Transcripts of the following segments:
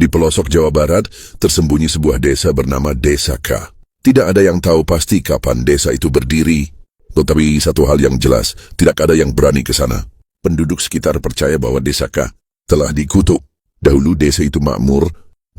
Di pelosok Jawa Barat, tersembunyi sebuah desa bernama Desa K. Tidak ada yang tahu pasti kapan desa itu berdiri. Tetapi satu hal yang jelas, tidak ada yang berani ke sana. Penduduk sekitar percaya bahwa Desa K telah dikutuk. Dahulu desa itu makmur,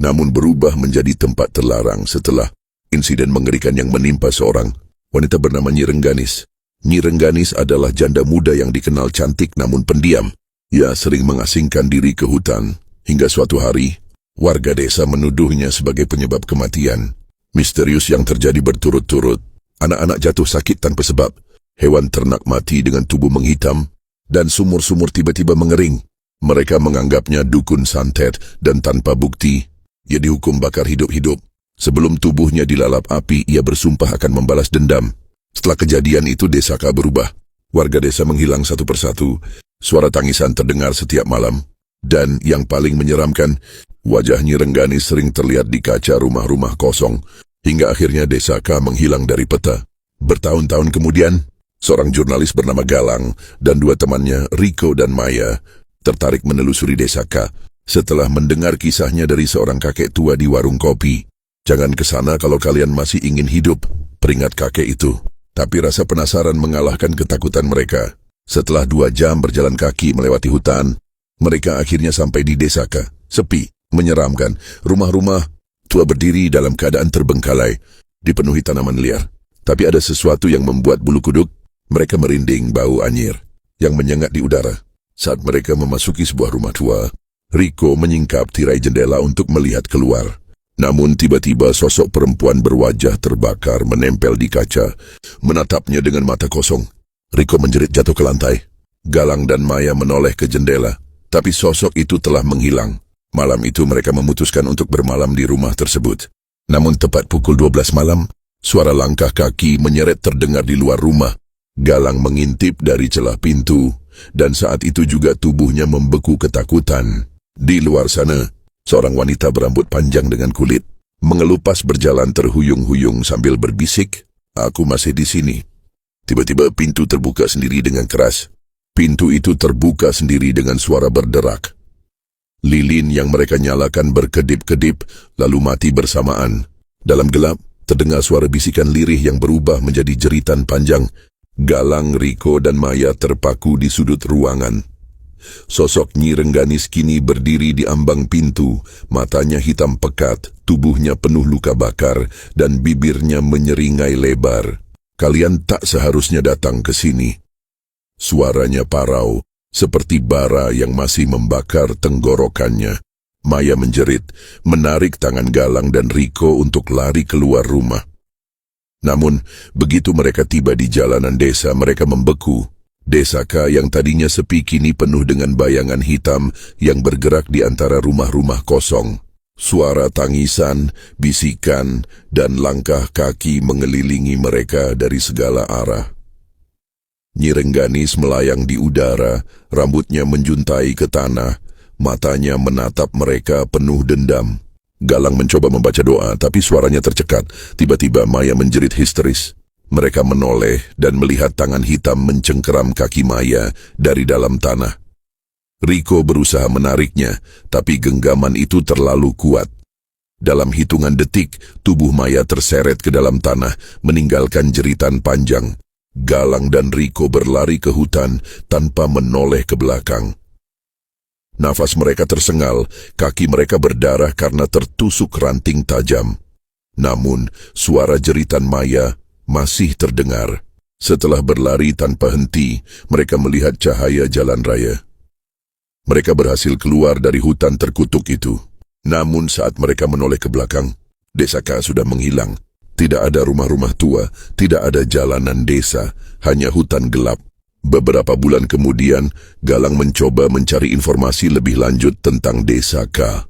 namun berubah menjadi tempat terlarang setelah insiden mengerikan yang menimpa seorang wanita bernama Nyi Rengganis. Nyi Rengganis adalah janda muda yang dikenal cantik namun pendiam. Ia sering mengasingkan diri ke hutan, hingga suatu hari, warga desa menuduhnya sebagai penyebab kematian misterius yang terjadi berturut-turut. Anak-anak jatuh sakit tanpa sebab, hewan ternak mati dengan tubuh menghitam, dan sumur-sumur tiba-tiba mengering. Mereka menganggapnya dukun santet dan tanpa bukti, ia dihukum bakar hidup-hidup. Sebelum tubuhnya dilalap api, ia bersumpah akan membalas dendam. Setelah kejadian itu, Desa K berubah. Warga desa menghilang satu persatu, suara tangisan terdengar setiap malam. Dan yang paling menyeramkan, wajah Nyi Rengganis sering terlihat di kaca rumah-rumah kosong, hingga akhirnya Desa K menghilang dari peta. Bertahun-tahun kemudian, seorang jurnalis bernama Galang dan dua temannya, Riko dan Maya, tertarik menelusuri Desa K setelah mendengar kisahnya dari seorang kakek tua di warung kopi. Jangan ke sana kalau kalian masih ingin hidup, peringat kakek itu. Tapi rasa penasaran mengalahkan ketakutan mereka. Setelah 2 jam berjalan kaki melewati hutan, mereka akhirnya sampai di Desa K. Sepi, menyeramkan. Rumah-rumah tua berdiri dalam keadaan terbengkalai, dipenuhi tanaman liar. Tapi ada sesuatu yang membuat bulu kuduk mereka merinding. Bau anyir yang menyengat di udara. Saat mereka memasuki sebuah rumah tua, Riko menyingkap tirai jendela untuk melihat keluar. Namun tiba-tiba sosok perempuan berwajah terbakar menempel di kaca, menatapnya dengan mata kosong. Riko menjerit jatuh ke lantai. Galang dan Maya menoleh ke jendela, tapi sosok itu telah menghilang. Malam itu mereka memutuskan untuk bermalam di rumah tersebut. Namun tepat pukul 12 malam, suara langkah kaki menyeret terdengar di luar rumah. Galang mengintip dari celah pintu, dan saat itu juga tubuhnya membeku ketakutan. Di luar sana, seorang wanita berambut panjang dengan kulit mengelupas berjalan terhuyung-huyung sambil berbisik, "Aku masih di sini." Tiba-tiba pintu terbuka sendiri dengan keras. Pintu itu terbuka sendiri dengan suara berderak. Lilin yang mereka nyalakan berkedip-kedip, lalu mati bersamaan. Dalam gelap, terdengar suara bisikan lirih yang berubah menjadi jeritan panjang. Galang, Riko, dan Maya terpaku di sudut ruangan. Sosok Nyi Rengganis kini berdiri di ambang pintu, matanya hitam pekat, tubuhnya penuh luka bakar, dan bibirnya menyeringai lebar. "Kalian tak seharusnya datang ke sini." Suaranya parau, seperti bara yang masih membakar tenggorokannya. Maya menjerit, menarik tangan Galang dan Riko untuk lari keluar rumah. Namun, begitu mereka tiba di jalanan desa, mereka membeku. Desa K yang tadinya sepi kini penuh dengan bayangan hitam yang bergerak di antara rumah-rumah kosong. Suara tangisan, bisikan, dan langkah kaki mengelilingi mereka dari segala arah. Nyi Rengganis melayang di udara, rambutnya menjuntai ke tanah, matanya menatap mereka penuh dendam. Galang mencoba membaca doa, tapi suaranya tercekat. Tiba-tiba Maya menjerit histeris. Mereka menoleh dan melihat tangan hitam mencengkeram kaki Maya dari dalam tanah. Riko berusaha menariknya, tapi genggaman itu terlalu kuat. Dalam hitungan detik, tubuh Maya terseret ke dalam tanah, meninggalkan jeritan panjang. Galang dan Riko berlari ke hutan tanpa menoleh ke belakang. Nafas mereka tersengal, kaki mereka berdarah karena tertusuk ranting tajam. Namun, suara jeritan Maya masih terdengar. Setelah berlari tanpa henti, mereka melihat cahaya jalan raya. Mereka berhasil keluar dari hutan terkutuk itu. Namun saat mereka menoleh ke belakang, Desa K sudah menghilang. Tidak ada rumah-rumah tua, tidak ada jalanan desa, hanya hutan gelap. Beberapa bulan kemudian, Galang mencoba mencari informasi lebih lanjut tentang Desa K.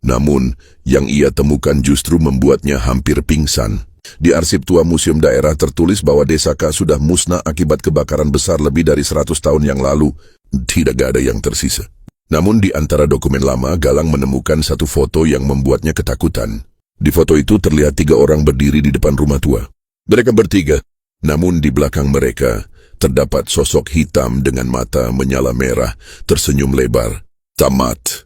Namun, yang ia temukan justru membuatnya hampir pingsan. Di arsip tua museum daerah tertulis bahwa Desa K sudah musnah akibat kebakaran besar lebih dari 100 tahun yang lalu. Tidak ada yang tersisa. Namun di antara dokumen lama, Galang menemukan satu foto yang membuatnya ketakutan. Di foto itu terlihat 3 orang berdiri di depan rumah tua. Mereka bertiga, namun di belakang mereka terdapat sosok hitam dengan mata menyala merah, tersenyum lebar. "Tamat."